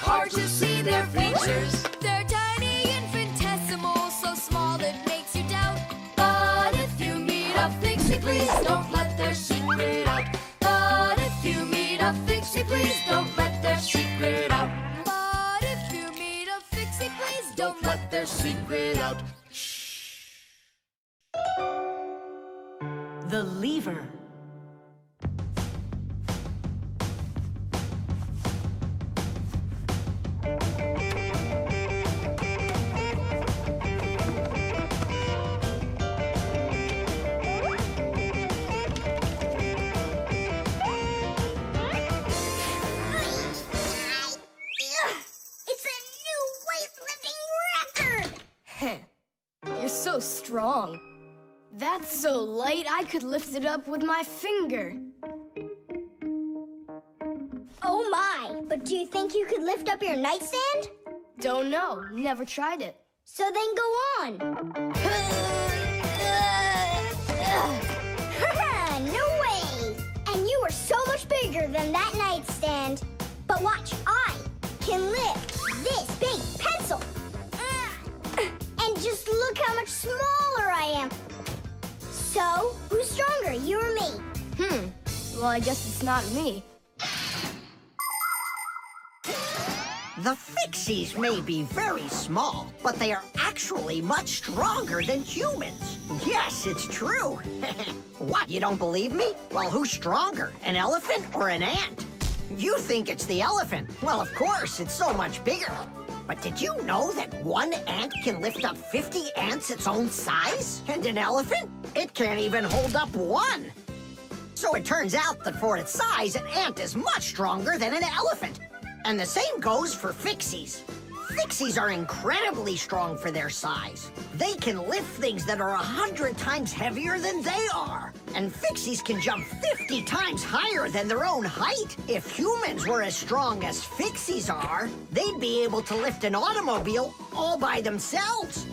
hard to see their features. They're tiny, infinitesimal, so small it makes you doubt. But if you meet a Fixie, please don't let their secret out. But if you meet a Fixie, please don't let their secret out. But if you meet a Fixie, please Don't let their secret out. The lever. It's a new weightlifting record! You're so strong. That's so light I could lift it up with my finger. Oh my! But do you think you could lift up your nightstand? Don't know. Never tried it. So then go on. No way! And you are so much bigger than that nightstand. But watch, I can lift this big pencil. And just look how much smaller I am. So, who's stronger, you or me? Well, I guess it's not me. The Fixies may be very small, but they are actually much stronger than humans. Yes, it's true. What, you don't believe me? Well, who's stronger, an elephant or an ant? You think it's the elephant. Well, of course, it's so much bigger. But did you know that one ant can lift up 50 ants its own size? And an elephant? It can't even hold up one. So it turns out that for its size, an ant is much stronger than an elephant. And the same goes for Fixies. Fixies are incredibly strong for their size. They can lift things that are 100 times heavier than they are. And Fixies can jump 50 times higher than their own height. If humans were as strong as Fixies are, they'd be able to lift an automobile all by themselves.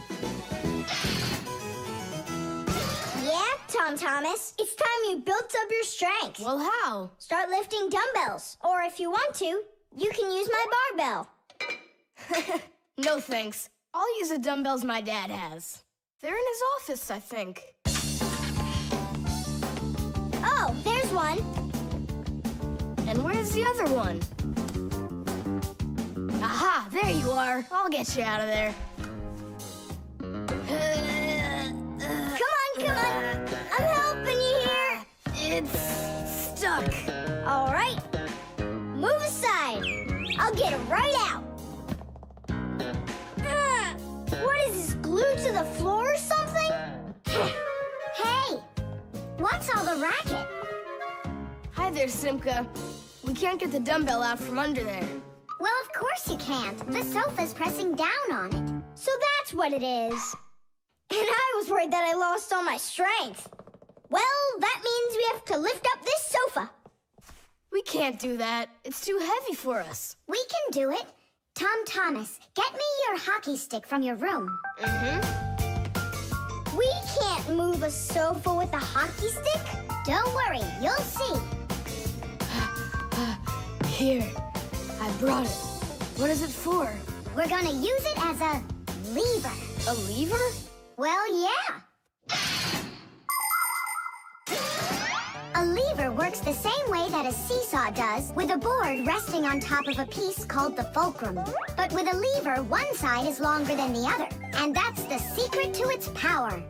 Yeah, Tom Thomas. It's time you built up your strength. Well, how? Start lifting dumbbells. Or if you want to, you can use my barbell. No, thanks. I'll use the dumbbells my dad has. They're in his office, I think. Oh, there's one. And where's the other one? Aha, there you are. I'll get you out of there. Come on. I'm helping you here. It's stuck. All right. Move aside. I'll get it right out. What is this, glued to the floor or something? Hey, what's all the racket? Hi there, Simka. We can't get the dumbbell out from under there. Well, of course you can't. The sofa's pressing down on it. So that's what it is. And I was worried that I lost all my strength. Well, that means we have to lift up this sofa. We can't do that. It's too heavy for us. We can do it. Tom Thomas, get me your hockey stick from your room. We can't move a sofa with a hockey stick. Don't worry, you'll see. Here, I brought it. What is it for? We're gonna use it as a lever. A lever? Well, yeah. A lever works the same way that a seesaw does, with a board resting on top of a piece called the fulcrum. But with a lever, one side is longer than the other, and that's the secret to its power.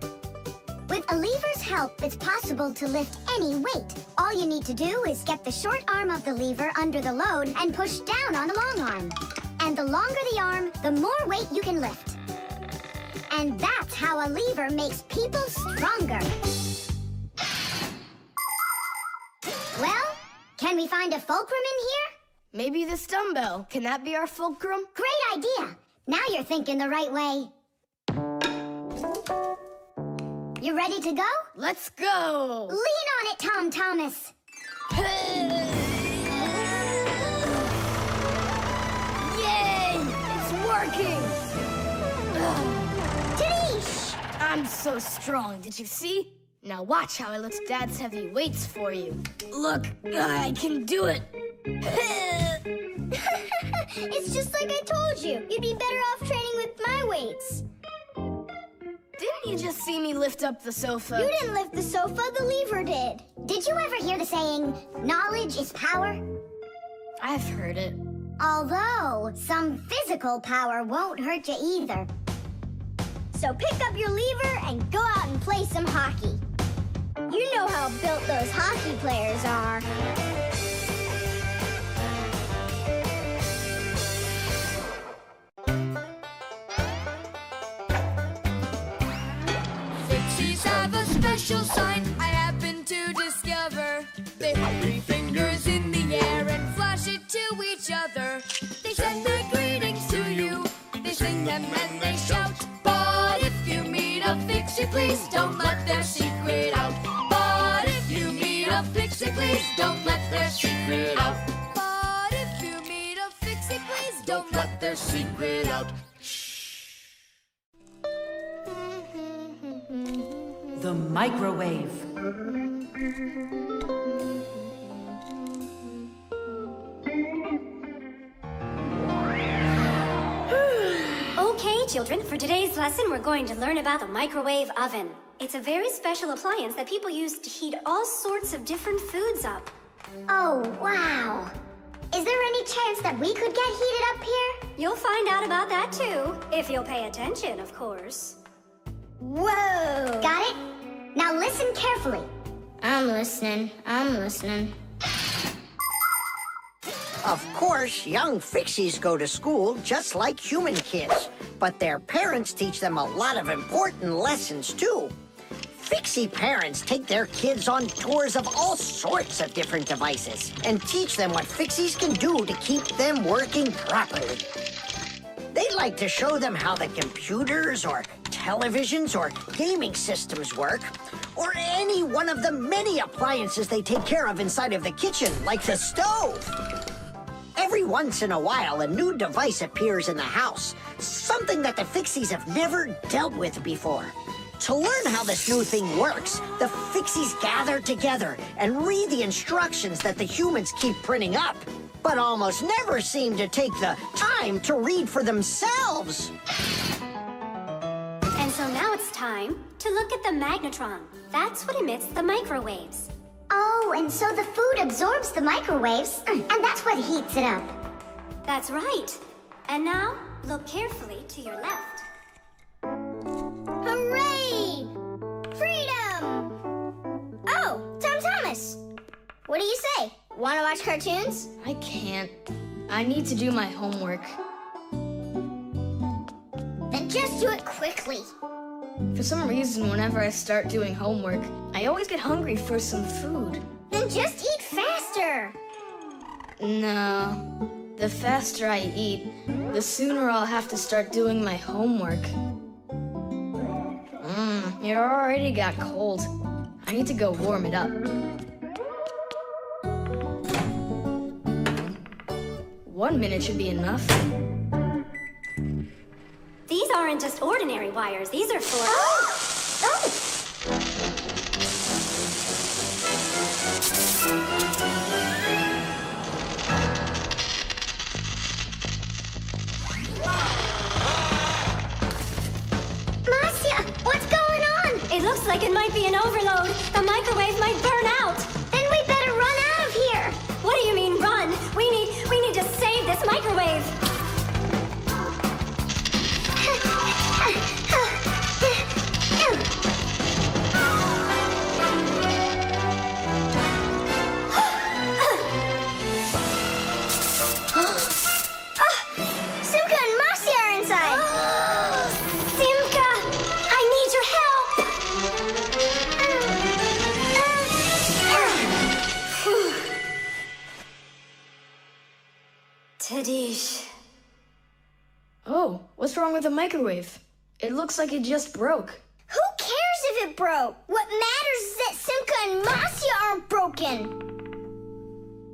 With a lever's help, it's possible to lift any weight. All you need to do is get the short arm of the lever under the load and push down on the long arm. And the longer the arm, the more weight you can lift. And that's how a lever makes people stronger. Well, can we find a fulcrum in here? Maybe this dumbbell. Can that be our fulcrum? Great idea. Now you're thinking the right way. You ready to go? Let's go! Lean on it, Tom Thomas. Yay! It's working! Tadeish! I'm so strong, did you see? Now watch how I lift Dad's heavy weights for you. Look, I can do it. It's just like I told you. You'd be better off training with my weights. Didn't you just see me lift up the sofa? You didn't lift the sofa, the lever did. Did you ever hear the saying, knowledge is power? I've heard it. Although, some physical power won't hurt you either. So pick up your lever and go out and play some hockey. You know how built those hockey players are. Fixies have a special sign I happen to discover. They hop three fingers in the air and flash it to each other. They send their greetings to you. They sing them and they shout. But if you meet a Fixie, please don't let their secret out. But if you meet a Fixie, please don't let their secret out. But if you meet a Fixie, please don't let their secret out. The microwave. Okay, children, for today's lesson, we're going to learn about the microwave oven. It's a very special appliance that people use to heat all sorts of different foods up. Oh, wow. Is there any chance that we could get heated up here? You'll find out about that too, if you'll pay attention, of course. Whoa! Got it? Now listen carefully. I'm listening. Of course, young Fixies go to school just like human kids, but their parents teach them a lot of important lessons, too. Fixie parents take their kids on tours of all sorts of different devices and teach them what Fixies can do to keep them working properly. They like to show them how the computers or televisions or gaming systems work, or any one of the many appliances they take care of inside of the kitchen, like the stove. Every once in a while, a new device appears in the house, something that the Fixies have never dealt with before. To learn how this new thing works, the Fixies gather together and read the instructions that the humans keep printing up, but almost never seem to take the time to read for themselves. And so now it's time to look at the magnetron. That's what emits the microwaves. Oh, and so the food absorbs the microwaves, and that's what heats it up. That's right. And now, look carefully to your left. Hooray! Freedom! Oh, Tom Thomas. What do you say? Want to watch cartoons? I can't. I need to do my homework. Then just do it quickly. For some reason, whenever I start doing homework, I always get hungry for some food. Then just eat faster. No. The faster I eat, the sooner I'll have to start doing my homework. It already got cold. I need to go warm it up. 1 minute should be enough. These aren't just ordinary wires. These are for... Masiya, what's going on? It looks like it might be an overload. The microwave might burn out. Then we better run out of here. What do you mean, run? We need to save this microwave. Simka and Masiya are inside. Simka, I need your help. Tadish. Oh, what's wrong with the microwave? It looks like it just broke. Who cares if it broke? What matters is that Simka and Masiya aren't broken.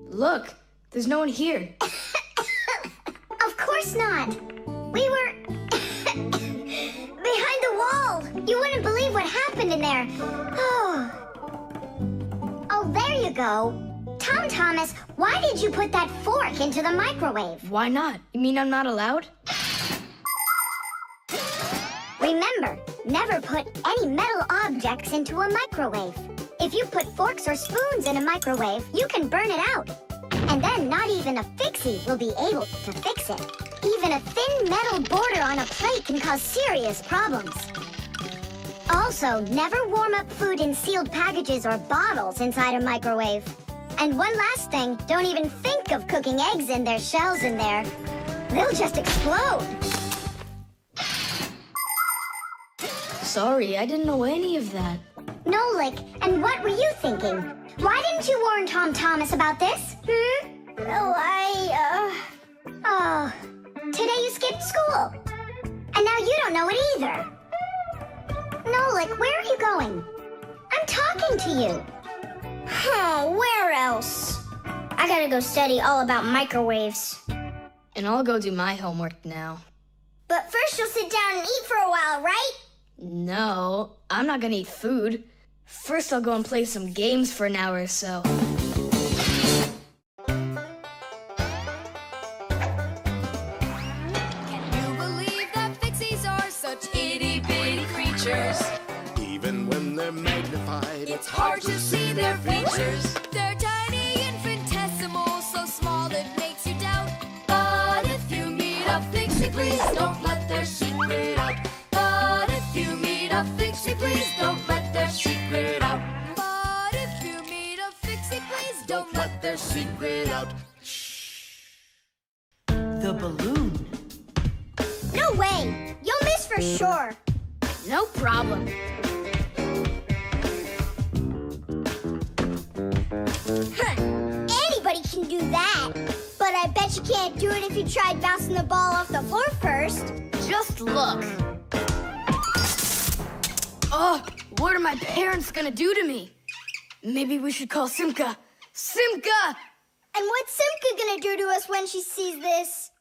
Look, there's no one here. Of course not. We were behind the wall. You wouldn't believe what happened in there. Oh, there you go. Tom Thomas, why did you put that fork into the microwave? Why not? You mean I'm not allowed? Remember, never put any metal objects into a microwave. If you put forks or spoons in a microwave, you can burn it out. And then not even a Fixie will be able to fix it. Even a thin metal border on a plate can cause serious problems. Also, never warm up food in sealed packages or bottles inside a microwave. And one last thing, don't even think of cooking eggs in their shells in there. They'll just explode. Sorry, I didn't know any of that. Nolik, and what were you thinking? Why didn't you warn Tom Thomas about this? Oh, today you skipped school. And now you don't know it either. Nolik, where are you going? I'm talking to you. Where else? I gotta go study all about microwaves. And I'll go do my homework now. But first you'll sit down and eat for a while, right? No, I'm not gonna eat food. First I'll go and play some games for an hour or so. Can you believe that Fixies are such itty-bitty creatures? Even when they're magnified, It's hard to see their features. They're tiny, infinitesimal, so small it makes you doubt. But if you meet a Fixie, please don't let their secret out. But if you meet a Fixie, please don't let their secret out. But if you meet a Fixie, please don't let their secret out. The balloon. No way! You'll miss for sure. No problem. Anybody can do that. But I bet you can't do it if you tried bouncing the ball off the floor first. Just look. Oh, what are my parents gonna do to me? Maybe we should call Simka. Simka! And what's Simka gonna do to us when she sees this?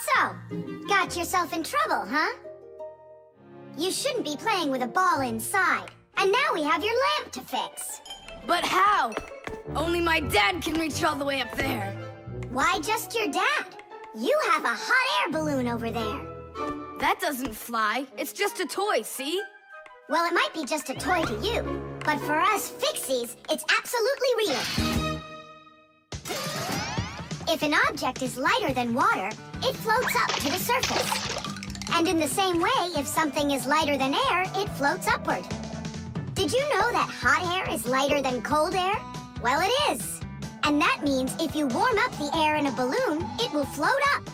So, got yourself in trouble, huh? You shouldn't be playing with a ball inside. And now we have your lamp to fix. But how? Only my dad can reach all the way up there. Why just your dad? You have a hot air balloon over there. That doesn't fly. It's just a toy, see? Well, it might be just a toy to you, but for us Fixies, it's absolutely real. If an object is lighter than water, it floats up to the surface. And in the same way, if something is lighter than air, it floats upward. Did you know that hot air is lighter than cold air? Well, it is. And that means if you warm up the air in a balloon, it will float up.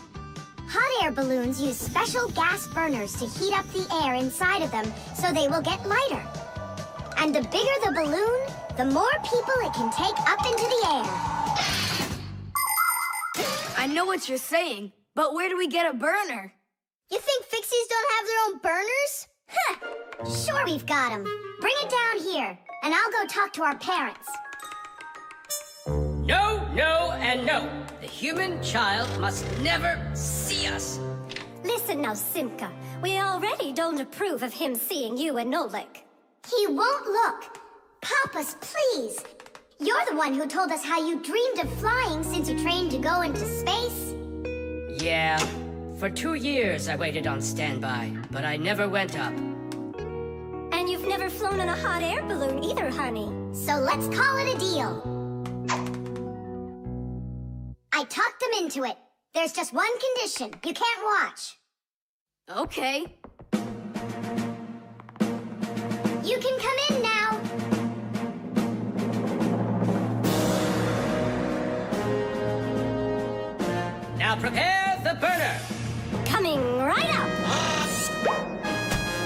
Hot air balloons use special gas burners to heat up the air inside of them so they will get lighter. And the bigger the balloon, the more people it can take up into the air. I know what you're saying, but where do we get a burner? You think Fixies don't have their own burners? Sure we've got them. Bring it down here, and I'll go talk to our parents. No, no, and no. The human child must never see us. Listen now, Simka. We already don't approve of him seeing you and Nolik. He won't look. Papus, please. You're the one who told us how you dreamed of flying since you trained to go into space. Yeah, for 2 years I waited on standby, but I never went up. And you've never flown in a hot air balloon either, honey. So let's call it a deal. I talked them into it. There's just one condition. You can't watch. Okay. You can come in now. Now prepare the burner. Coming right up.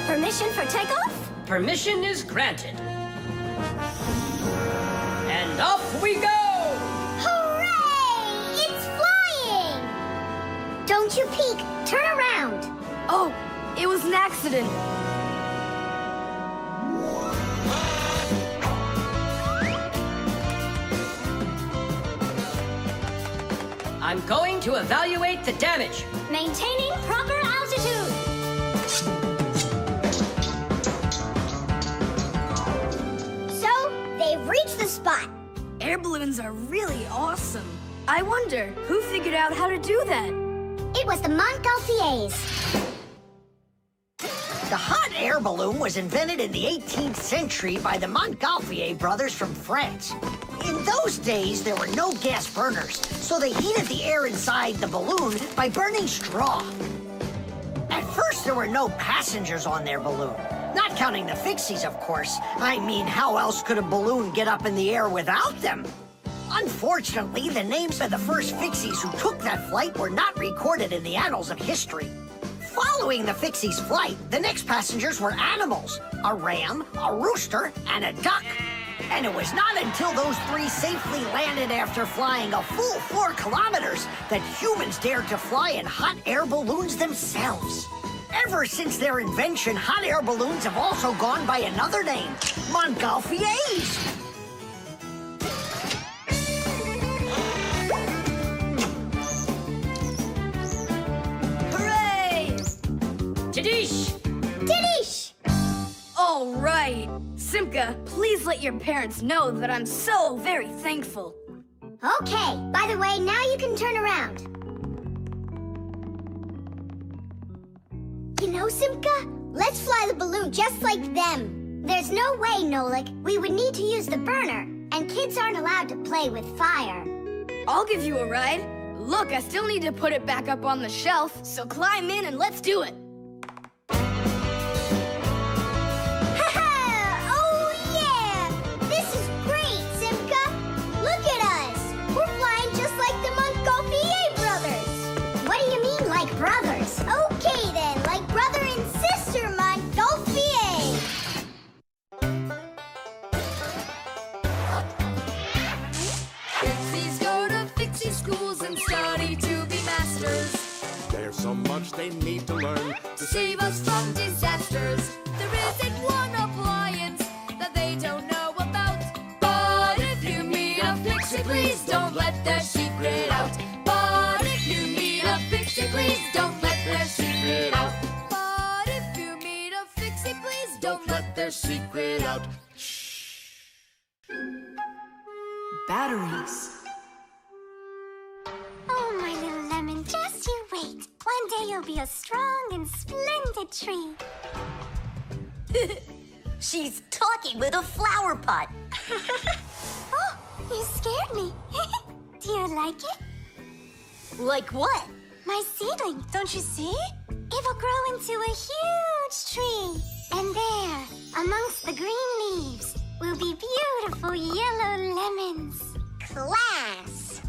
Permission for takeoff? Permission is granted. And off we go! Hooray! It's flying! Don't you peek. Turn around. Oh, it was an accident. I'm going to evaluate the damage. Maintaining proper altitude. So, they've reached the spot. balloons are really awesome. I wonder, who figured out how to do that? It was the Montgolfiers. The hot air balloon was invented in the 18th century by the Montgolfier brothers from France. In those days, there were no gas burners, so they heated the air inside the balloon by burning straw. At first, there were no passengers on their balloon. Not counting the Fixies, of course. I mean, how else could a balloon get up in the air without them? Unfortunately, the names of the first Fixies who took that flight were not recorded in the annals of history. Following the Fixies' flight, the next passengers were animals: a ram, a rooster, and a duck. And it was not until those three safely landed after flying a full 4 kilometers that humans dared to fly in hot air balloons themselves. Ever since their invention, hot air balloons have also gone by another name, Montgolfiers. Hooray! Tadish! Tadish! All right. Simka, please let your parents know that I'm so very thankful. Okay, by the way, now you can turn around. You know, Simka, let's fly the balloon just like them. There's no way, Nolik. We would need to use the burner, and kids aren't allowed to play with fire. I'll give you a ride. Look, I still need to put it back up on the shelf, so climb in and let's do it. Oh, yeah! This is great, Simka. Look at us. We're flying just like the Montgolfier brothers. What do you mean, like brothers? Okay, then, like brother and sister Montgolfier. Fixies go to Fixie schools and study to be masters. There's so much they need to learn To save us from disasters. There isn't one appliance that they don't know about. But if you meet a Fixie, please don't let their secret out. But if you meet a Fixie, please don't let their secret out. But if you meet a Fixie, please don't let their secret out. Batteries. Oh, my little lemon, just you wait. One day you'll be a strong and splendid tree. She's talking with a flower pot. Oh, you scared me. Do you like it? Like what? My seedling, don't you see? It will grow into a huge tree. And there, amongst the green leaves, will be beautiful yellow lemons. Class.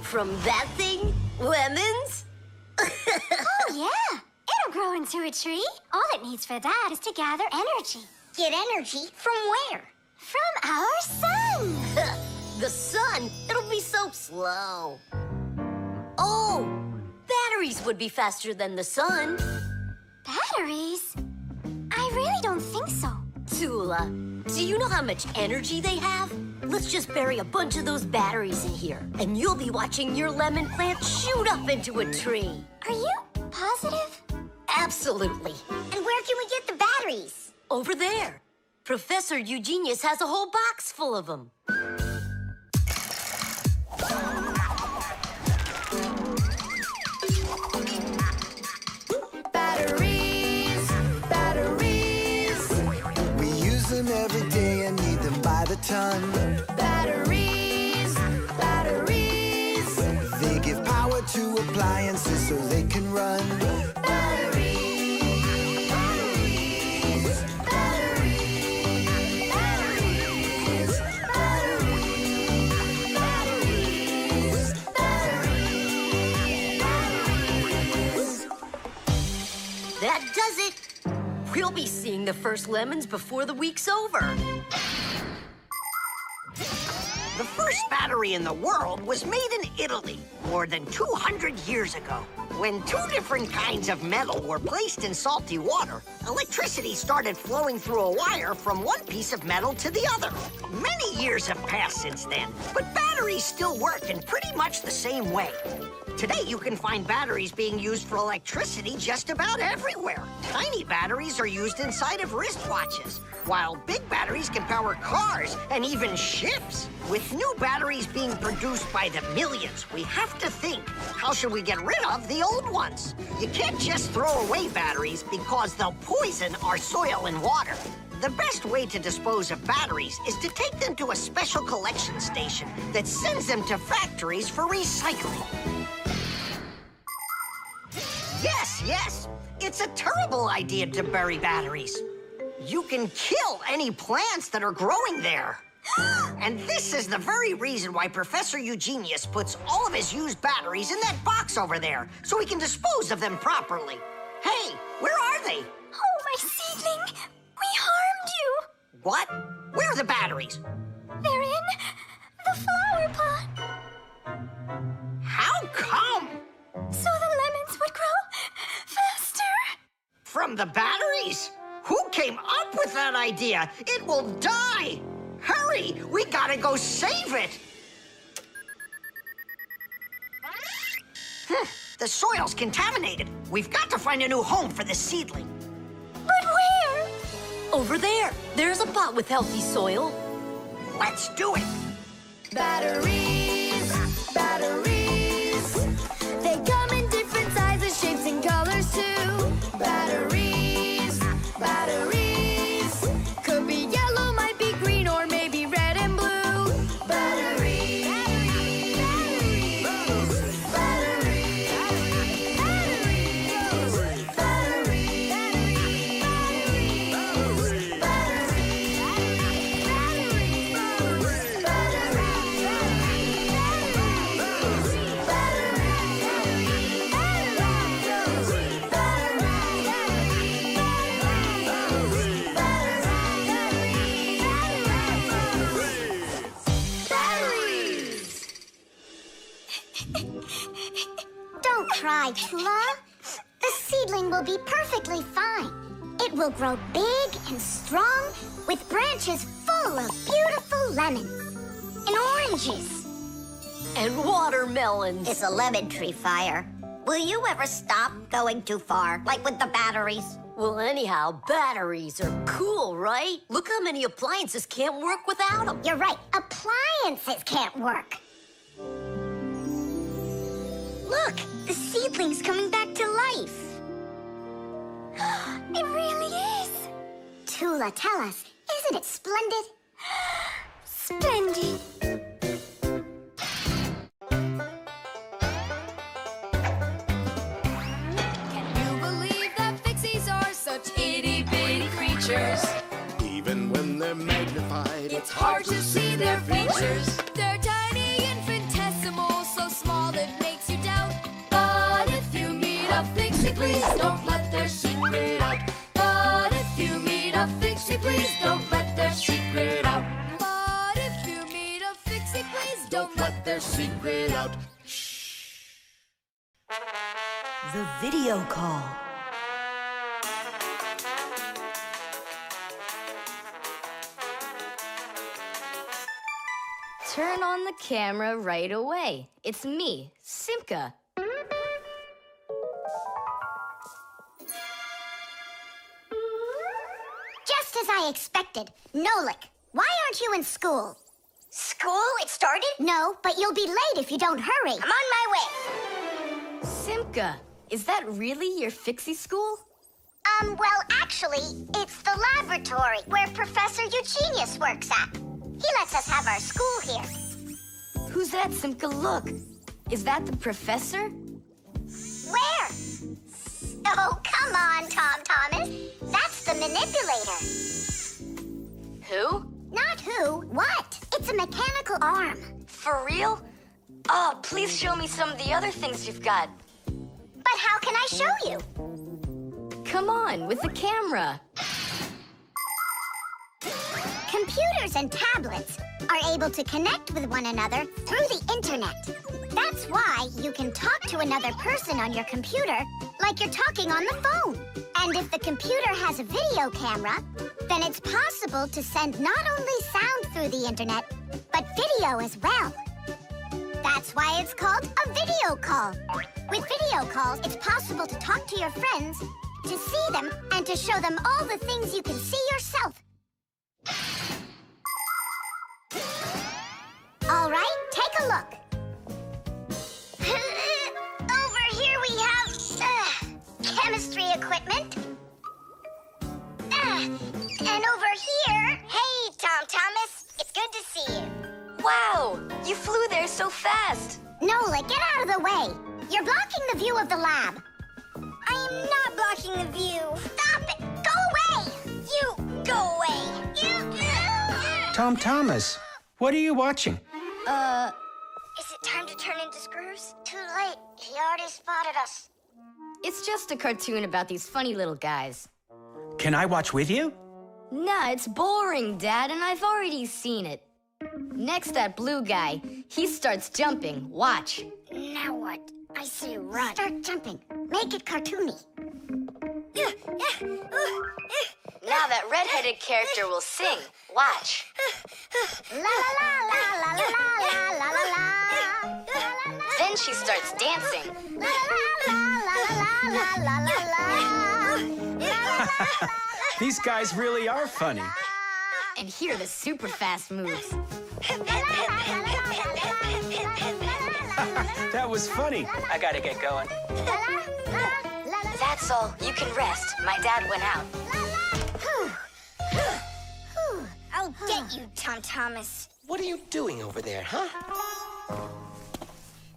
From that thing? Lemons? Oh, yeah. It'll grow into a tree. All it needs for that is to gather energy. Get energy from where? From our sun. The sun? It'll be so slow. Oh, batteries would be faster than the sun. Batteries? I really don't think so. Tula, do you know how much energy they have? Let's just bury a bunch of those batteries in here, and you'll be watching your lemon plant shoot up into a tree. Are you positive? Absolutely. And where can we get the batteries? Over there. Professor Eugenius has a whole box full of them. Batteries, batteries, We use them every day and need them by the ton. batteries, batteries, They give power to appliances so they can run. batteries, batteries, batteries, batteries, batteries. That does it. We'll be seeing the first lemons before the week's over. The first battery in the world was made in Italy more than 200 years ago. When two different kinds of metal were placed in salty water, electricity started flowing through a wire from one piece of metal to the other. Many years have passed since then, but batteries still work in pretty much the same way. Today, you can find batteries being used for electricity just about everywhere. Tiny batteries are used inside of wristwatches, while big batteries can power cars and even ships. With new batteries being produced by the millions, we have to think, how should we get rid of the old ones? You can't just throw away batteries because they'll poison our soil and water. The best way to dispose of batteries is to take them to a special collection station that sends them to factories for recycling. Yes, it's a terrible idea to bury batteries. You can kill any plants that are growing there. And this is the very reason why Professor Eugenius puts all of his used batteries in that box over there, so he can dispose of them properly. Hey, where are they? Oh, my seedling! We harmed you! What? Where are the batteries? They're in the flower pot. How come? So the lemons would grow faster. From the batteries? Who came up with that idea? It will die! Hurry! We gotta go save it! The soil's contaminated. We've got to find a new home for the seedling. But where? Over there. There's a pot with healthy soil. Let's do it. Batteries, batteries. They come in different sizes, shapes, and colors too. Batteries, batteries. Could be yellow, might be green, or maybe red and blue. Batteries, batteries, batteries, batteries, Don't cry, Tula. The seedling will be perfectly fine. It will grow big and strong with branches full of beautiful lemons and oranges. And watermelons. It's a lemon tree fire. Will you ever stop going too far, like with the batteries? Well, anyhow, batteries are cool, right? Look how many appliances can't work without them. You're right. Appliances can't work. Look, the seedling's coming back to life. It really is. Tula, tell us, isn't it splendid? Splendid. Can you believe that Fixies are such itty-bitty creatures? Even when they're magnified, It's hard to see their features. They're tiny, infinitesimal, so small it makes you doubt. But if you meet a Fixie, please don't let their secret out. But if you meet a Fixie, please don't let their secret out. But if you meet a Fixie, please don't let their secret out. The video call. Turn on the camera right away. It's me, Simka. Just as I expected. Nolik, why aren't you in school? School? It started? No, but you'll be late if you don't hurry. I'm on my way. Simka, is that really your Fixie school? Well, actually, it's the laboratory where Professor Eugenius works at. He lets us have our school here. Who's that, Simka? Look. Is that the professor? Where? Oh, come on, Tom Thomas. That's the manipulator. Who? Not who, what? It's a mechanical arm. For real? Oh, please show me some of the other things you've got. But how can I show you? Come on, with the camera. Computers and tablets are able to connect with one another through the internet. That's why you can talk to another person on your computer like you're talking on the phone. And if the computer has a video camera, then it's possible to send not only sound through the internet, but video as well. That's why it's called a video call. With video calls, it's possible to talk to your friends, to see them, and to show them all the things you can see yourself. All right, take a look. Over here we have chemistry equipment. And over here... Hey, Tom Thomas. It's good to see you. Wow, you flew there so fast. Nolik, get out of the way. You're blocking the view of the lab. I am not blocking the view. Stop it. Go away. You go away. Tom Thomas, what are you watching? Is it time to turn into screws? Too late. He already spotted us. It's just a cartoon about these funny little guys. Can I watch with you? Nah, it's boring, Dad, and I've already seen it. Next, that blue guy, he starts jumping. Watch. Now what? I say run. Start jumping. Make it cartoony. Now that redheaded character will sing. Watch. La la la la la la la la la. Then she starts dancing. La la la la la la la la. These guys really are funny. And here are the super fast moves. That was funny. I gotta get going. That's all. You can rest. My dad went out. I'll get you, Tom Thomas. What are you doing over there, huh?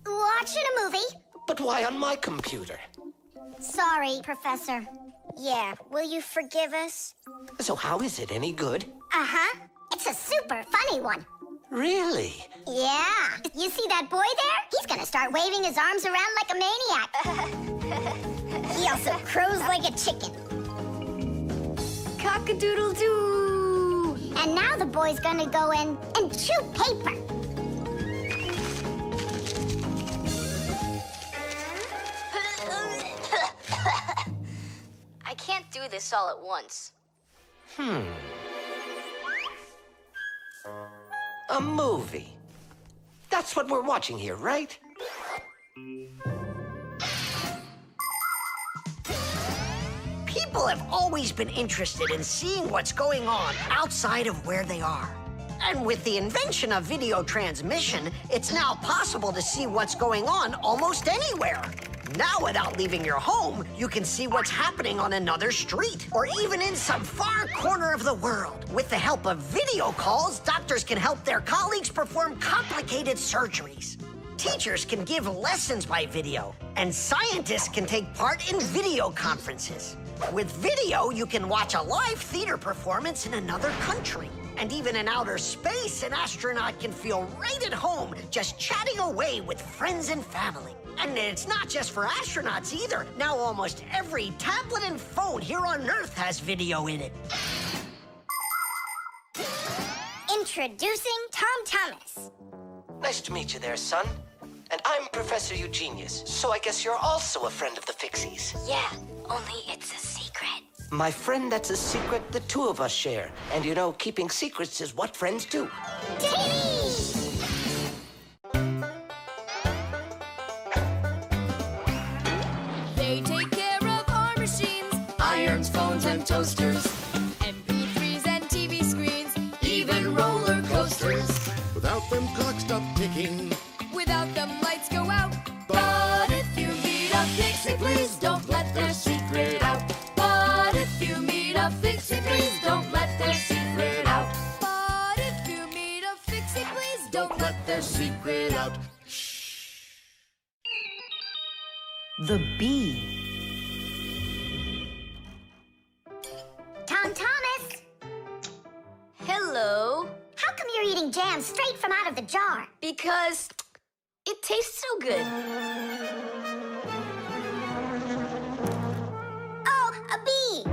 Watching a movie. But why on my computer? Sorry, Professor. Yeah, will you forgive us? So how is it any good? Uh-huh. It's a super funny one. Really? Yeah. You see that boy there? He's gonna start waving his arms around like a maniac. He also crows like a chicken. Cock-a-doodle-doo! And now the boy's gonna go in and chew paper. I can't do this all at once. A movie. That's what we're watching here, right? People have always been interested in seeing what's going on outside of where they are. And with the invention of video transmission, it's now possible to see what's going on almost anywhere. Now, without leaving your home, you can see what's happening on another street, or even in some far corner of the world. With the help of video calls, doctors can help their colleagues perform complicated surgeries. Teachers can give lessons by video, and scientists can take part in video conferences. With video, you can watch a live theater performance in another country. And even in outer space, an astronaut can feel right at home, just chatting away with friends and family. And it's not just for astronauts either. Now almost every tablet and phone here on Earth has video in it. Introducing Tom Thomas. Nice to meet you there, son. And I'm Professor Eugenius, so I guess you're also a friend of the Fixies. Yeah, only it's a secret. My friend, that's a secret the two of us share. And you know, keeping secrets is what friends do. They take care of our machines, irons, phones, and toasters, MP3s and TV screens, even roller coasters. Without them, clocks stop ticking. Without them, lights go out. But if you meet a Fixie, please don't let their secret out. But if you meet a Fixie, please don't let their secret out. But if you meet a Fixie, please don't let their secret out. The bee. Tom Thomas! Hello. How come you're eating jam straight from out of the jar? Because it tastes so good. Oh, a bee!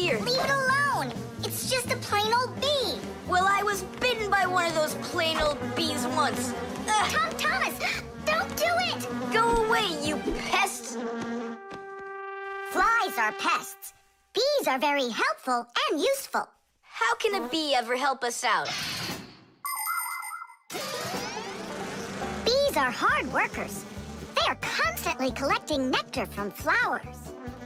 here. Leave it alone. It's just a plain old bee. Well, I was bitten by one of those plain old bees once. Tom Thomas, don't do it! Go away, you pest! Flies are pests. Bees are very helpful and useful. How can a bee ever help us out? Bees are hard workers. They are constantly collecting nectar from flowers.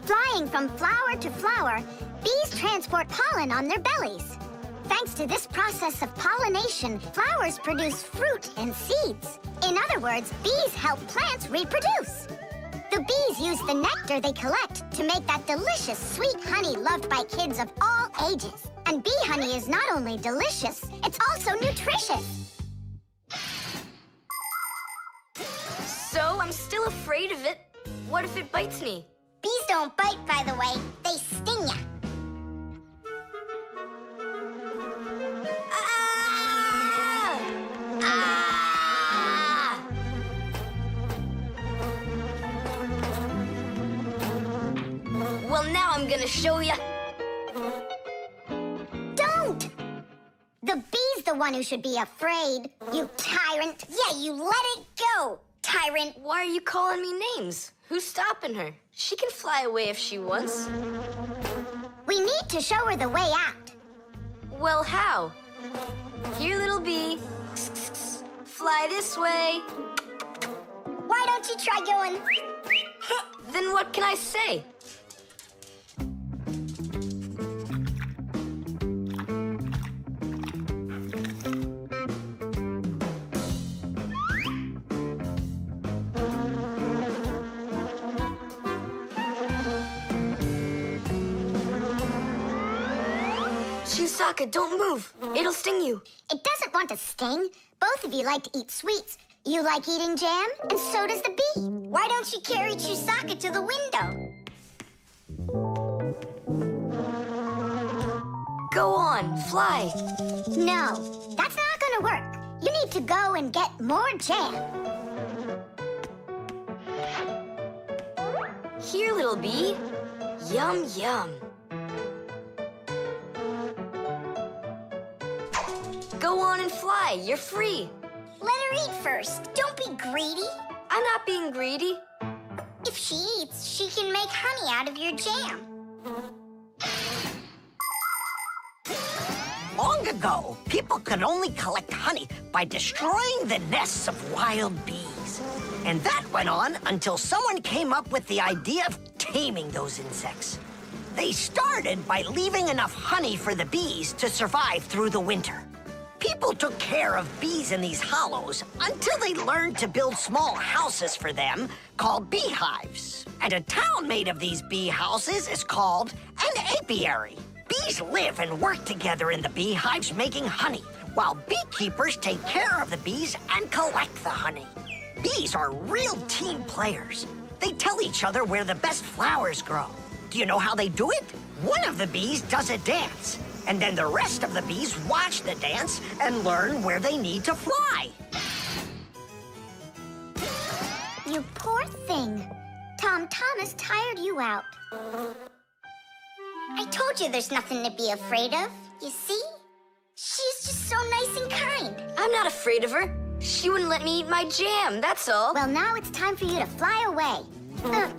Flying from flower to flower, bees transport pollen on their bellies. Thanks to this process of pollination, flowers produce fruit and seeds. In other words, bees help plants reproduce. The bees use the nectar they collect to make that delicious sweet honey loved by kids of all ages. And bee honey is not only delicious, it's also nutritious. So I'm still afraid of it. What if it bites me? Bees don't bite, by the way. They sting ya. Well, now I'm gonna show ya. Don't! The bee's the one who should be afraid, you tyrant. Yeah, you let it go, tyrant. Why are you calling me names? Who's stopping her? She can fly away if she wants. We need to show her the way out. Well, how? Here, little bee. Fly this way. Why don't you try going? Then what can I say? Shisaka, don't move. It'll sting you. It doesn't want to sting. Both of you like to eat sweets. You like eating jam, and so does the bee. Why don't you carry Chisaka to the window? Go on, fly. No, that's not gonna work. You need to go and get more jam. Here, little bee. Yum, yum. Go on and fly. You're free. Let her eat first. Don't be greedy. I'm not being greedy. If she eats, she can make honey out of your jam. Long ago, people could only collect honey by destroying the nests of wild bees. And that went on until someone came up with the idea of taming those insects. They started by leaving enough honey for the bees to survive through the winter. People took care of bees in these hollows until they learned to build small houses for them called beehives. And a town made of these bee houses is called an apiary. Bees live and work together in the beehives making honey, while beekeepers take care of the bees and collect the honey. Bees are real team players. They tell each other where the best flowers grow. Do you know how they do it? One of the bees does a dance, and then the rest of the bees watch the dance and learn where they need to fly. You poor thing. Tom Thomas tired you out. I told you there's nothing to be afraid of. You see? She's just so nice and kind. I'm not afraid of her. She wouldn't let me eat my jam, that's all. Well, now it's time for you to fly away.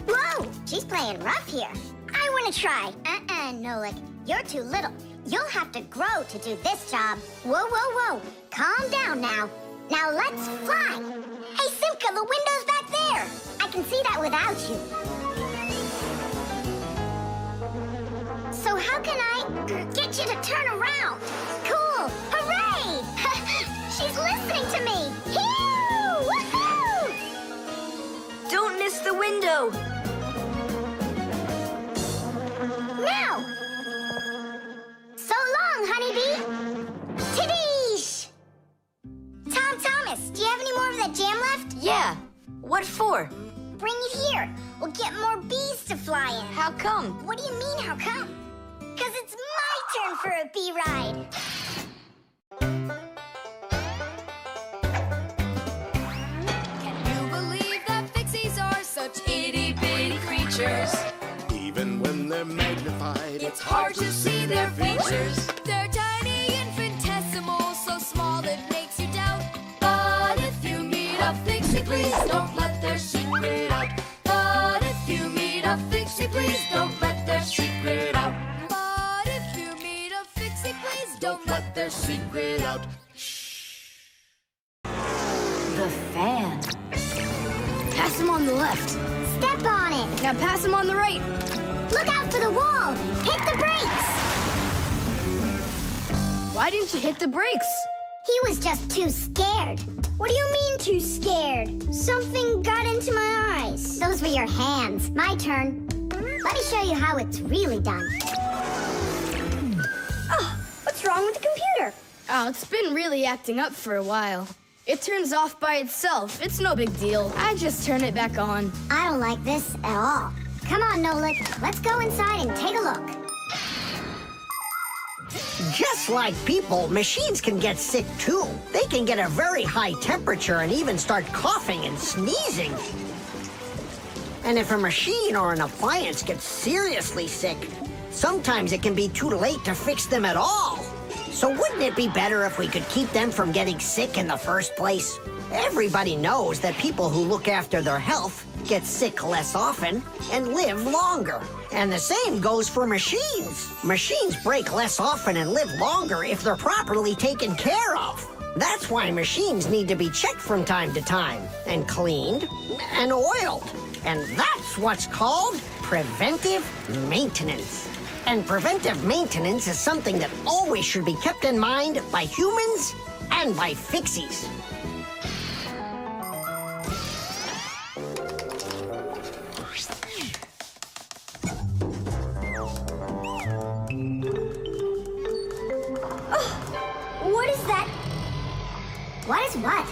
Whoa! She's playing rough here. I want to try. Nolik. You're too little. You'll have to grow to do this job. Whoa, whoa, whoa. Calm down now. Now let's fly. Hey, Simka, the window's back there. I can see that without you. So how can I get you to turn around? Cool! Hooray! She's listening to me! Phew! Woohoo! Don't miss the window! Now! So long, honeybee! Tiddish! Tom Thomas, do you have any more of that jam left? Yeah. What for? Bring it here. We'll get more bees to fly in. How come? What do you mean, how come? Because it's my turn for a bee ride. Can you believe that Fixies are such itty-bitty creatures? Even when they're magnified, It's hard to please don't let their secret out. But if you meet a Fixie, please don't let their secret out. But if you meet a Fixie, please don't let their secret out. The fan. Pass him on the left. Step on it. Now pass him on the right. Look out for the wall. Hit the brakes. Why didn't you hit the brakes? He was just too scared. What do you mean too scared? Something got into my eyes. Those were your hands. My turn. Let me show you how it's really done. Oh, what's wrong with the computer? Oh, it's been really acting up for a while. It turns off by itself. It's no big deal. I just turn it back on. I don't like this at all. Come on, Nolik. Let's go inside and take a look. Just like people, machines can get sick too. They can get a very high temperature and even start coughing and sneezing. And if a machine or an appliance gets seriously sick, sometimes it can be too late to fix them at all. So wouldn't it be better if we could keep them from getting sick in the first place? Everybody knows that people who look after their health get sick less often and live longer. And the same goes for machines. Machines break less often and live longer if they're properly taken care of. That's why machines need to be checked from time to time and cleaned and oiled. And that's what's called preventive maintenance. And preventive maintenance is something that always should be kept in mind by humans and by Fixies. What is that? What is what?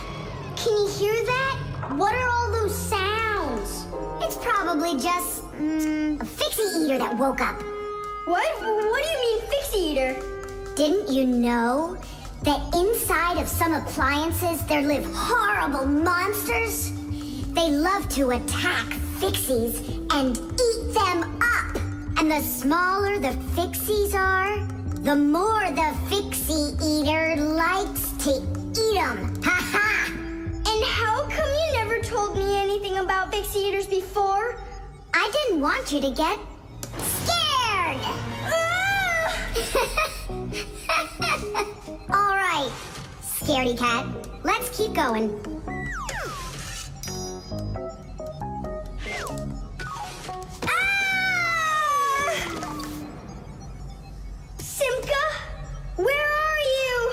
Can you hear that? What are all those sounds? It's probably just, a Fixie eater that woke up. What? What do you mean, Fixie eater? Didn't you know that inside of some appliances there live horrible monsters? They love to attack Fixies and eat them up. And the smaller the Fixies are, the more the Fixie eater likes to eat them. Ha ha! And how come you never told me anything about Fixie eaters before? I didn't want you to get scared! All right, scaredy cat. Let's keep going. Simka, where are you?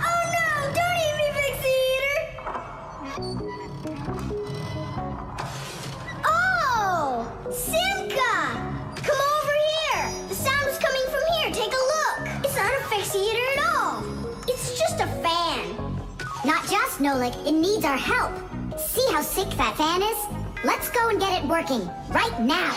Oh no, don't eat me, Fixie eater! Oh, Simka! Come over here! The sound was coming from here. Take a look. It's not a Fixie eater at all. It's just a fan. Not just, Nolik. It needs our help. See how sick that fan is? Let's go and get it working. Right now.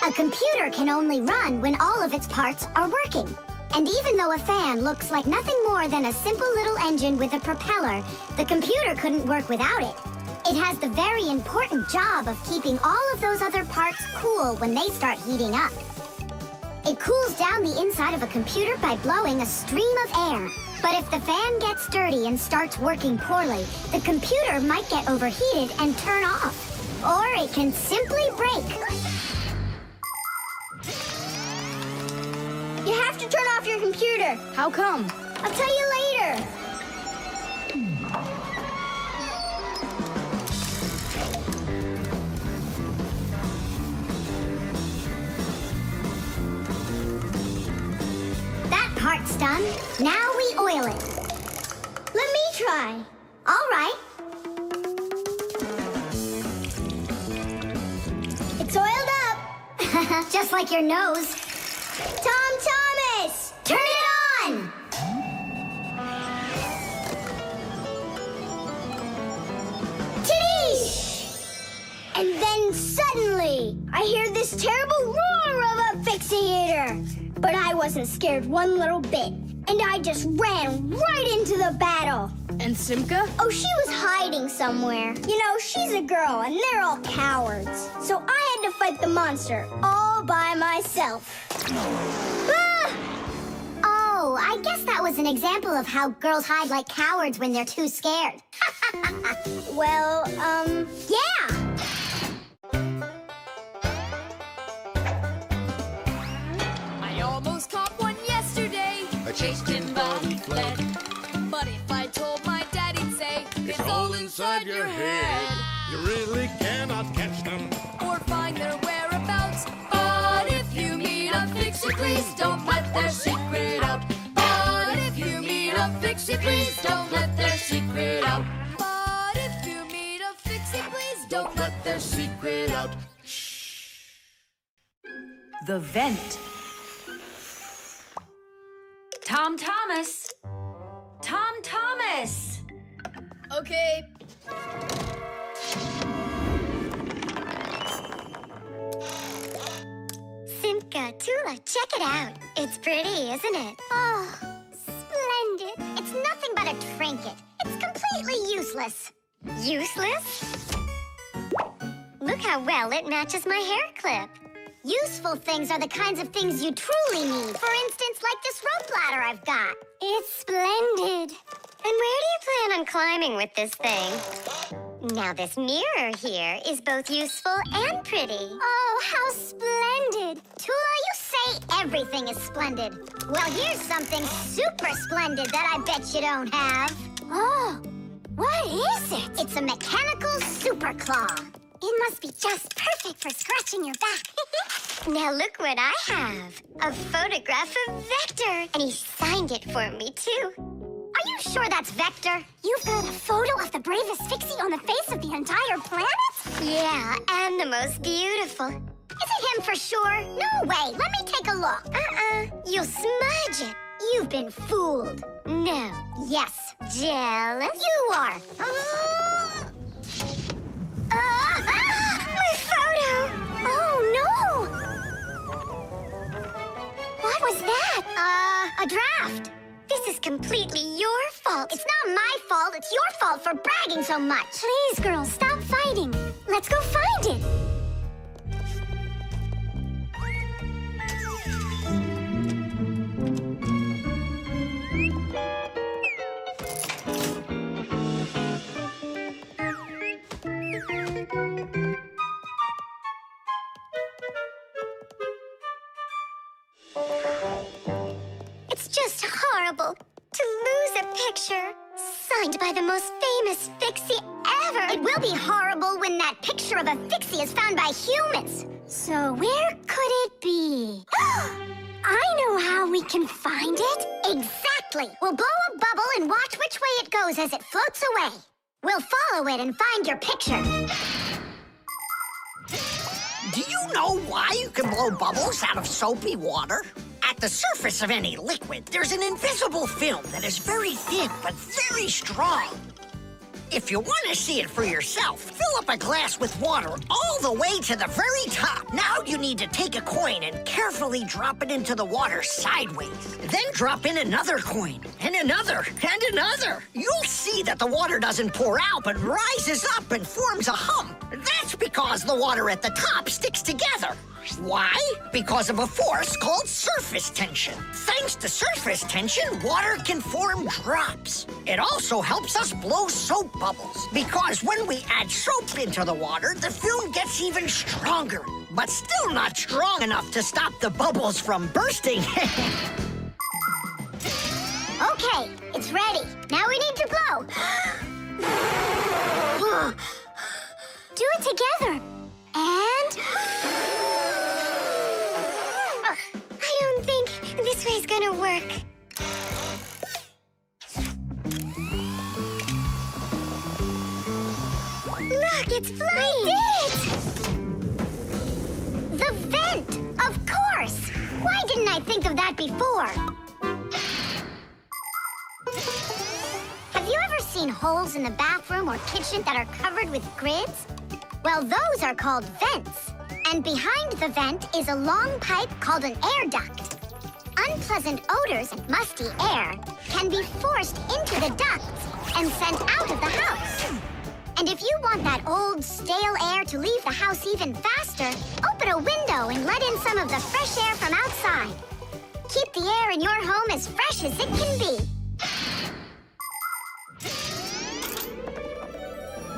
A computer can only run when all of its parts are working. And even though a fan looks like nothing more than a simple little engine with a propeller, the computer couldn't work without it. It has the very important job of keeping all of those other parts cool when they start heating up. It cools down the inside of a computer by blowing a stream of air. But if the fan gets dirty and starts working poorly, the computer might get overheated and turn off. Or it can simply break. You have to turn off your computer. How come? I'll tell you later. That part's done. Now we oil it. Let me try. All right. It's oiled up. Just like your nose. Tom Thomas! Turn it on! Tadee! And then suddenly, I hear this terrible roar of a Fixie eater. But I wasn't scared one little bit. And I just ran right into the battle. And Simka? Oh, she was hiding somewhere. You know, she's a girl and they're all cowards. So I had to fight the monster all by myself. Ah! Oh, I guess that was an example of how girls hide like cowards when they're too scared. Well, yeah. I almost caught one yesterday. I chased him, but he fled. But if I told my dad, he'd say, It's all inside your head. You really cannot catch them. Or find their whereabouts. But if you meet a Fixie, please don't let their secret out. But if you meet a Fixie, please don't let their secret out. But if you meet a Fixie, please don't let their secret out. The vent. Tom Thomas! Tom Thomas! Okay. Simka, Tula, check it out. It's pretty, isn't it? Oh, splendid. It's nothing but a trinket. It's completely useless. Useless? Look how well it matches my hair clip. Useful things are the kinds of things you truly need. For instance, like this rope ladder I've got. It's splendid. And where do you plan on climbing with this thing? Now this mirror here is both useful and pretty. Oh, how splendid. Tula, you say everything is splendid. Well, here's something super splendid that I bet you don't have. Oh, what is it? It's a mechanical super claw. It must be just perfect for scratching your back. Now look what I have. A photograph of Vector. And he signed it for me, too. Are you sure that's Vector? You've got a photo of the bravest Fixie on the face of the entire planet? Yeah, and the most beautiful. Is it him for sure? No way. Let me take a look. You'll smudge it. You've been fooled. No. Yes. Jealous? You are. My photo! Oh, no! What was that? A draft. This is completely your fault. It's not my fault. It's your fault for bragging so much. Please, girls, stop fighting. Let's go find it. It's just horrible to lose a picture signed by the most famous Fixie ever. It will be horrible when that picture of a Fixie is found by humans. So where could it be? I know how we can find it. Exactly. We'll blow a bubble and watch which way it goes as it floats away. We'll follow it and find your picture. Do you know why you can blow bubbles out of soapy water? At the surface of any liquid, there's an invisible film that is very thin but very strong. If you want to see it for yourself, fill up a glass with water all the way to the very top. Now you need to take a coin and carefully drop it into the water sideways. Then drop in another coin, and another, and another. You'll see that the water doesn't pour out, but rises up and forms a hump. That's because the water at the top sticks together. Why? Because of a force called surface tension. Thanks to surface tension, water can form drops. It also helps us blow soap bubbles, because when we add soap into the water, the film gets even stronger, but still not strong enough to stop the bubbles from bursting. Okay, it's ready. Now we need to blow. Do it together. And... I don't think this way's gonna work. Look, it's flying! We did it! The vent! Of course! Why didn't I think of that before? Have you ever seen holes in the bathroom or kitchen that are covered with grids? Well, those are called vents. And behind the vent is a long pipe called an air duct. Unpleasant odors and musty air can be forced into the ducts and sent out of the house. And if you want that old, stale air to leave the house even faster, open a window and let in some of the fresh air from outside. Keep the air in your home as fresh as it can be.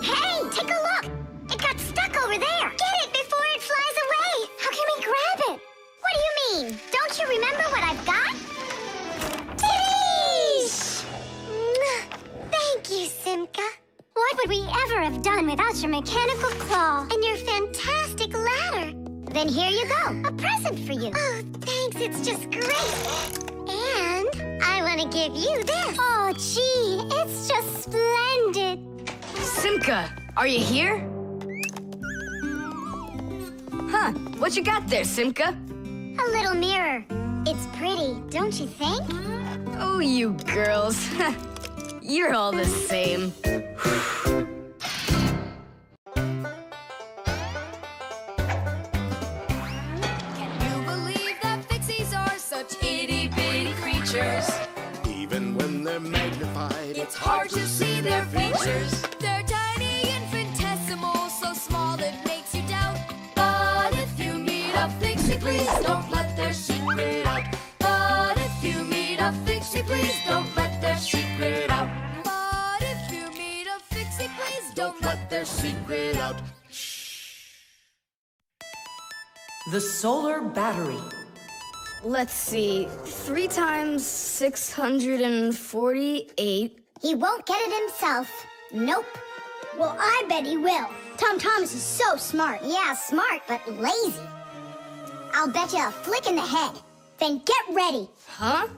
Hey, take a look! It got stuck over there! Get it before it flies away! How can we grab it? What do you mean? Don't you remember what I've got? Titties! Thank you, Simka. What would we ever have done without your mechanical claw and your fantastic ladder? Then here you go, a present for you. Oh, thanks, it's just great. And I want to give you this. Oh, gee, it's just splendid. Simka, are you here? Huh, what you got there, Simka? A little mirror. It's pretty, don't you think? Oh, you girls. You're all the same. Can you believe that Fixies are such itty-bitty creatures? Even when they're magnified, It's hard to see their features. They're tiny, infinitesimal, so small it makes you doubt. But if you meet a Fixie, please don't let their secret out. But if you meet a Fixie, please don't let their secret out. But if you meet a Fixie, please don't let their secret out. The solar battery. Let's see, 3 times 648. He won't get it himself. Nope. Well, I bet he will. Tom Thomas is so smart. Yeah, smart, but lazy. I'll bet you a flick in the head. Then get ready. Huh?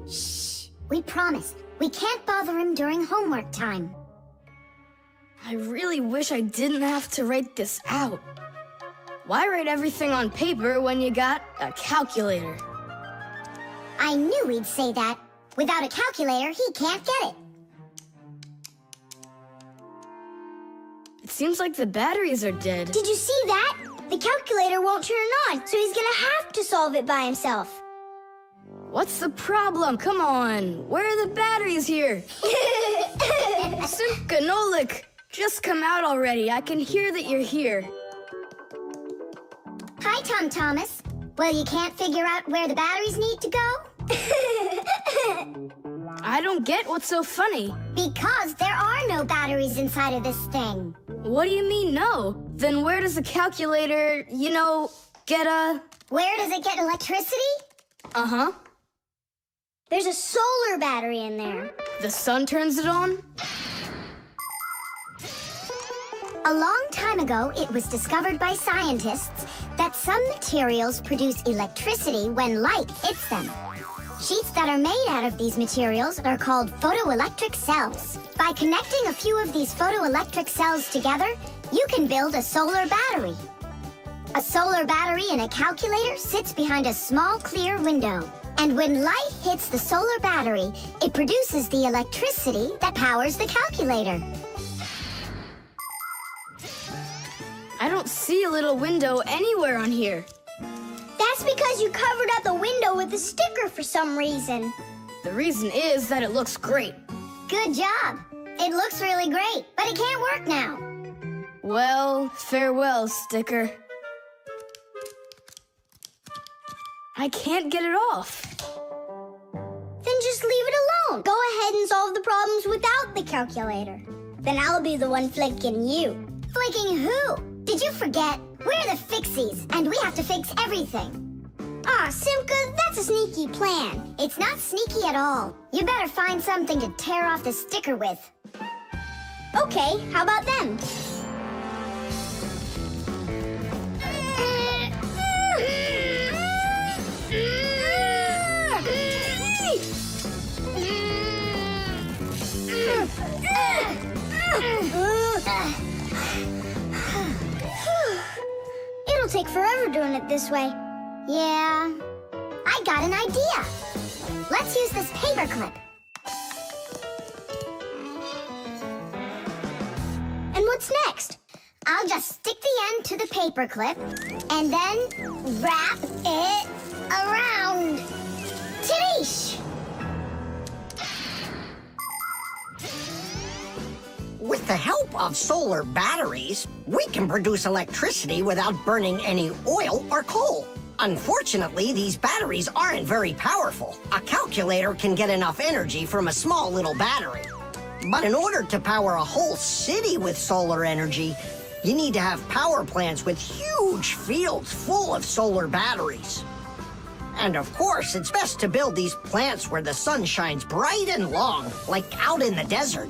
Shh. We promised. We can't bother him during homework time. I really wish I didn't have to write this out. Why write everything on paper when you got a calculator? I knew he'd say that. Without a calculator, he can't get it. It seems like the batteries are dead. Did you see that? The calculator won't turn on, so he's gonna have to solve it by himself. What's the problem? Come on. Where are the batteries here? Simka, Nolik, just come out already. I can hear that you're here. Hi, Tom Thomas. Well, you can't figure out where the batteries need to go? I don't get what's so funny. Because there are no batteries inside of this thing. What do you mean, no? Then where does the calculator, get a... Where does it get electricity? Uh-huh. There's a solar battery in there. The sun turns it on? A long time ago, it was discovered by scientists that some materials produce electricity when light hits them. Sheets that are made out of these materials are called photoelectric cells. By connecting a few of these photoelectric cells together, you can build a solar battery. A solar battery in a calculator sits behind a small clear window. And when light hits the solar battery, it produces the electricity that powers the calculator. I don't see a little window anywhere on here. That's because you covered up the window with a sticker for some reason. The reason is that it looks great. Good job. It looks really great, but it can't work now. Well, farewell, sticker. I can't get it off. Then just leave it alone. Go ahead and solve the problems without the calculator. Then I'll be the one flicking you. Flicking who? Did you forget? We're the Fixies, and we have to fix everything. Ah, Simka, that's a sneaky plan. It's not sneaky at all. You better find something to tear off the sticker with. Okay, how about them? It'll take forever doing it this way. Yeah, I got an idea. Let's use this paper clip. And what's next? I'll just stick the end to the paper clip and then wrap it around. Tadoosh! With the help of solar batteries, we can produce electricity without burning any oil or coal. Unfortunately, these batteries aren't very powerful. A calculator can get enough energy from a small little battery. But in order to power a whole city with solar energy, you need to have power plants with huge fields full of solar batteries. And of course, it's best to build these plants where the sun shines bright and long, like out in the desert.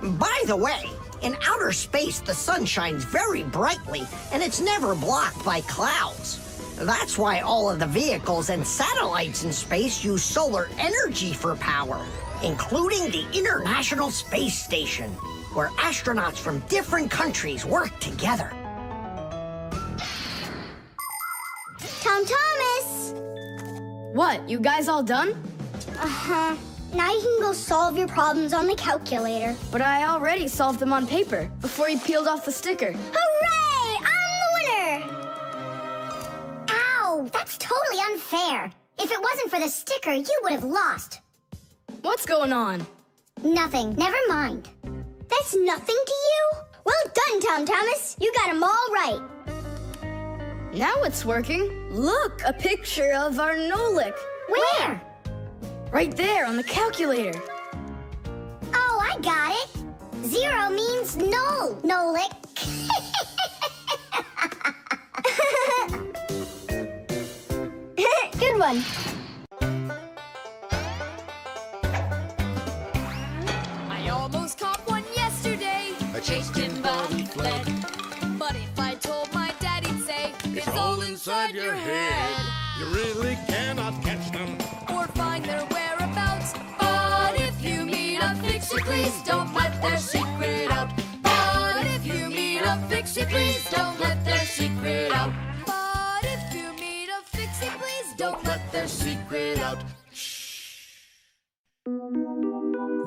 By the way, in outer space, the sun shines very brightly, and it's never blocked by clouds. That's why all of the vehicles and satellites in space use solar energy for power, including the International Space Station, where astronauts from different countries work together. Tom Thomas! What, you guys all done? Uh-huh. Now you can go solve your problems on the calculator. But I already solved them on paper before you peeled off the sticker. Hooray! I'm the winner! Ow! That's totally unfair. If it wasn't for the sticker, you would have lost. What's going on? Nothing. Never mind. That's nothing to you? Well done, Tom Thomas. You got them all right. Now it's working. Look, a picture of our Nolik. Where? Right there on the calculator. Oh, I got it. 0 means no, Nolik. Good one. I almost caught one yesterday. I chased him but he fled. But if I told my dad, he'd say, It's all inside your head. You really cannot catch them or find their whereabouts. But if you meet a Fixie, please don't let their secret out. But if you meet a Fixie, please don't let their secret out. But if you meet a Fixie, please don't let their secret out.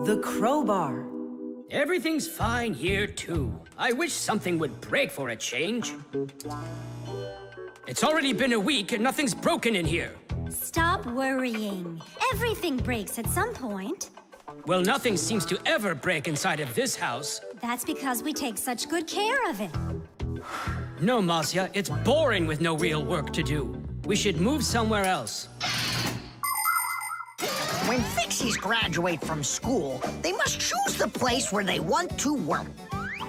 The Crowbar. Everything's fine here, too. I wish something would break for a change. It's already been a week and nothing's broken in here. Stop worrying. Everything breaks at some point. Well, nothing seems to ever break inside of this house. That's because we take such good care of it. No, Masiya, it's boring with no real work to do. We should move somewhere else. When Fixies graduate from school, they must choose the place where they want to work.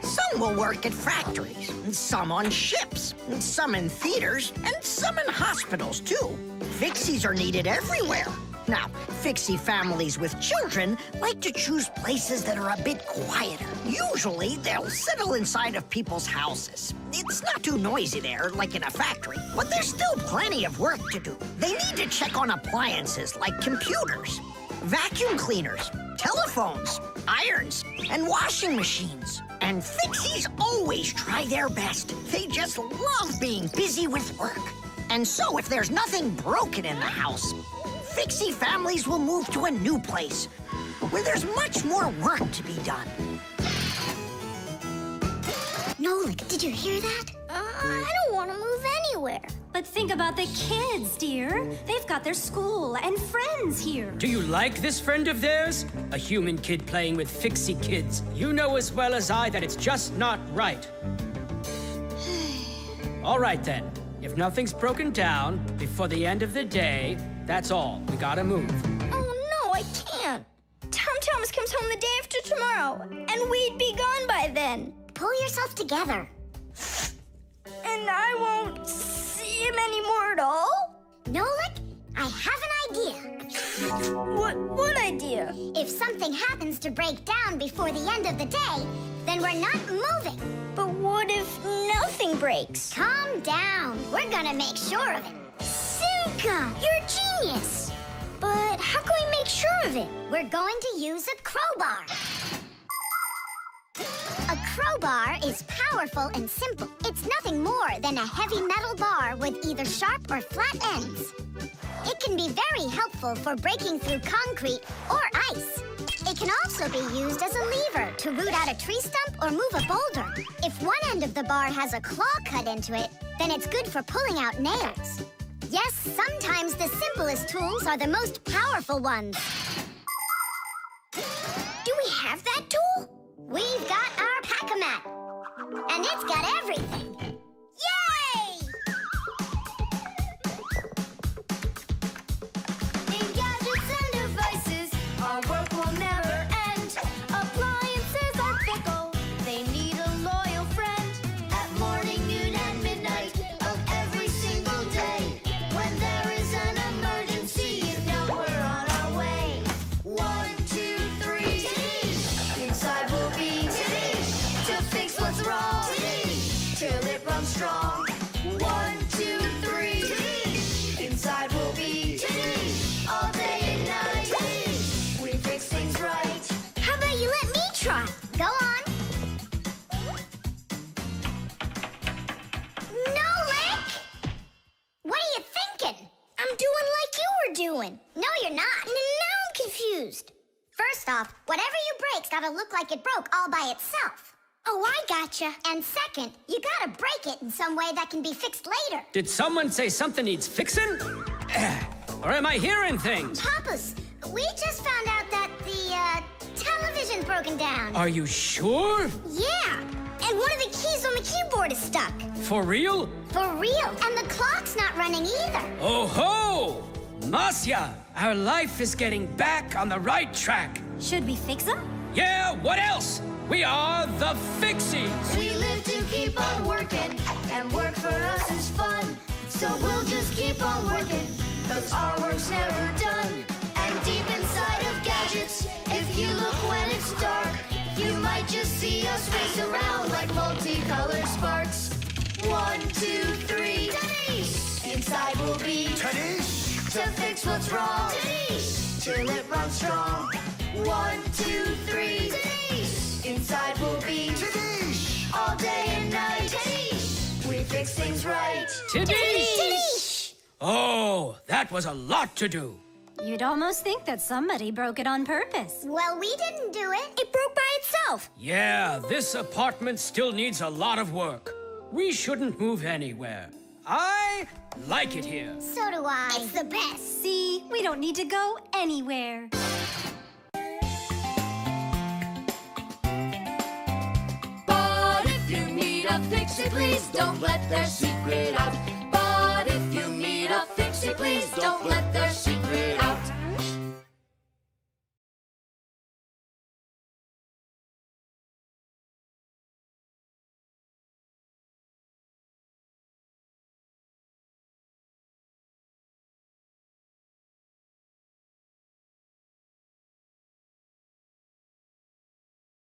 Some will work at factories, and some on ships, and some in theaters, and some in hospitals, too. Fixies are needed everywhere. Now, Fixie families with children like to choose places that are a bit quieter. Usually, they'll settle inside of people's houses. It's not too noisy there, like in a factory, but there's still plenty of work to do. They need to check on appliances like computers, vacuum cleaners, telephones, irons, and washing machines. And Fixies always try their best. They just love being busy with work. And so if there's nothing broken in the house, Fixie families will move to a new place where there's much more work to be done. Nolik, did you hear that? I don't want to move anywhere. But think about the kids, dear. They've got their school and friends here. Do you like this friend of theirs? A human kid playing with Fixie kids. You know as well as I that it's just not right. All right, then. If nothing's broken down before the end of the day, that's all. We gotta move. Oh, no, I can't. Tom Thomas comes home the day after tomorrow, and we'd be gone by then. Pull yourself together. And I won't see him anymore at all? Nolik, I have an idea. What idea? If something happens to break down before the end of the day, then we're not moving. But what if nothing breaks? Calm down. We're gonna make sure of it. Simka, you're a genius. But how can we make sure of it? We're going to use a crowbar. A crowbar is powerful and simple. It's nothing more than a heavy metal bar with either sharp or flat ends. It can be very helpful for breaking through concrete or ice. It can also be used as a lever to root out a tree stump or move a boulder. If one end of the bar has a claw cut into it, then it's good for pulling out nails. Yes, sometimes the simplest tools are the most powerful ones. Do we have that tool? We've got And it's got everything. Yay! In gadgets and devices, our work will never end. Appliances are fickle, they need a loyal friend. At morning, noon, and midnight of every single day. When there is an emergency, you know we're on our way. 1, 2, 3. Inside we'll be to fix what's wrong, till it runs strong. 1, 2, 3. Inside we'll be all day and night. We fix things right. How about you let me try? Go on. Nolik! What are you thinking? I'm doing like you were doing. No, you're not. Now I'm confused. First off, whatever you break's gotta look like it broke all by itself. Oh, I gotcha. And second, you gotta break it in some way that can be fixed later. Did someone say something needs fixing? Or am I hearing things? Papus, we just found out that the television's broken down. Are you sure? Yeah. And one of the keys on the keyboard is stuck. For real? For real. And the clock's not running either. Oh ho! Masiya, our life is getting back on the right track. Should we fix them? Yeah, what else? We are the Fixies. We live to keep on working, and work for us is fun. So we'll just keep on working, 'cause our work's never done. And deep inside of gadgets, if you look when it's dark, you might just see us race around like multicolored sparks. 1, 2, 3. Inside we'll be to fix what's wrong, till it runs strong. 1, 2, 3. Inside we'll be all day and night. We fix things right. Tidish! Oh, that was a lot to do. You'd almost think that somebody broke it on purpose. Well, we didn't do it. It broke by itself. Yeah, this apartment still needs a lot of work. We shouldn't move anywhere. I like it here. So do I. It's the best. See, we don't need to go anywhere. But if you need a fixie, please don't let their secret out. But if you need a fixie, please don't let